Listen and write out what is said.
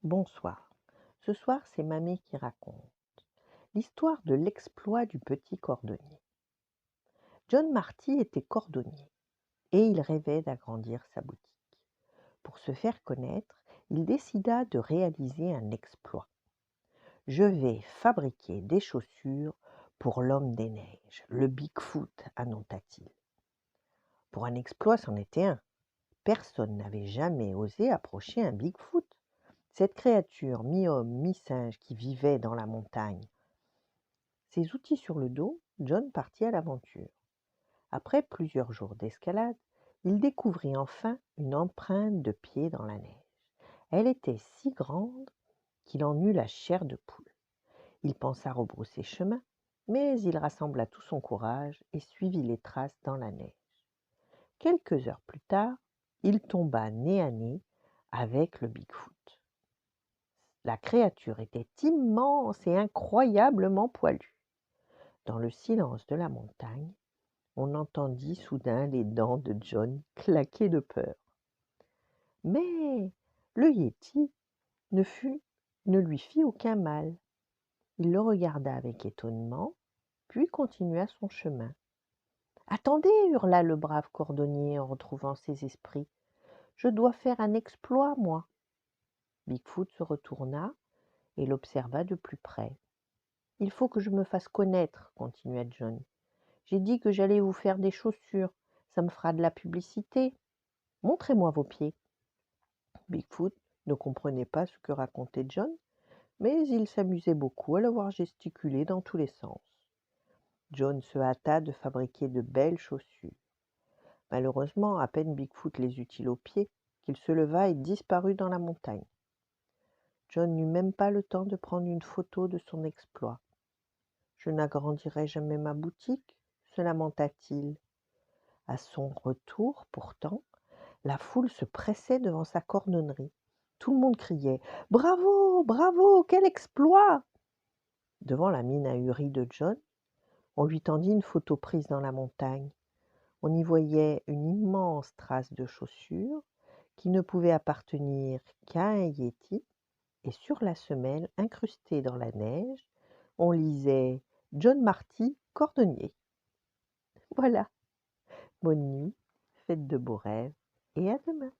Bonsoir. Ce soir, c'est Mamie qui raconte l'histoire de l'exploit du petit cordonnier. John Marty était cordonnier et il rêvait d'agrandir sa boutique. Pour se faire connaître, il décida de réaliser un exploit. Je vais fabriquer des chaussures pour l'homme des neiges, le Bigfoot, annonça-t-il. Pour un exploit, c'en était un. Personne n'avait jamais osé approcher un Bigfoot. Cette créature mi-homme, mi-singe qui vivait dans la montagne. Ses outils sur le dos, John partit à l'aventure. Après plusieurs jours d'escalade, il découvrit enfin une empreinte de pied dans la neige. Elle était si grande qu'il en eut la chair de poule. Il pensa rebrousser chemin, mais il rassembla tout son courage et suivit les traces dans la neige. Quelques heures plus tard, il tomba nez à nez avec le Bigfoot. La créature était immense et incroyablement poilue. Dans le silence de la montagne, on entendit soudain les dents de John claquer de peur. Mais le Yéti ne, ne lui fit aucun mal. Il le regarda avec étonnement, puis continua son chemin. « Attendez !» hurla le brave cordonnier en retrouvant ses esprits. « Je dois faire un exploit, moi !» Bigfoot se retourna et l'observa de plus près. « Il faut que je me fasse connaître, » continua John. « J'ai dit que j'allais vous faire des chaussures, ça me fera de la publicité. Montrez-moi vos pieds. » Bigfoot ne comprenait pas ce que racontait John, mais il s'amusait beaucoup à le voir gesticuler dans tous les sens. John se hâta de fabriquer de belles chaussures. Malheureusement, à peine Bigfoot les eut-il aux pieds qu'il se leva et disparut dans la montagne. John n'eut même pas le temps de prendre une photo de son exploit. « Je n'agrandirai jamais ma boutique ?» se lamenta-t-il. À son retour, pourtant, la foule se pressait devant sa cordonnerie. Tout le monde criait « Bravo, bravo, quel exploit !» Devant la mine ahurie de John, on lui tendit une photo prise dans la montagne. On y voyait une immense trace de chaussure qui ne pouvait appartenir qu'à un yéti, et sur la semelle, incrustée dans la neige, on lisait « John Marty, cordonnier ». Voilà, bonne nuit, faites de beaux rêves et à demain.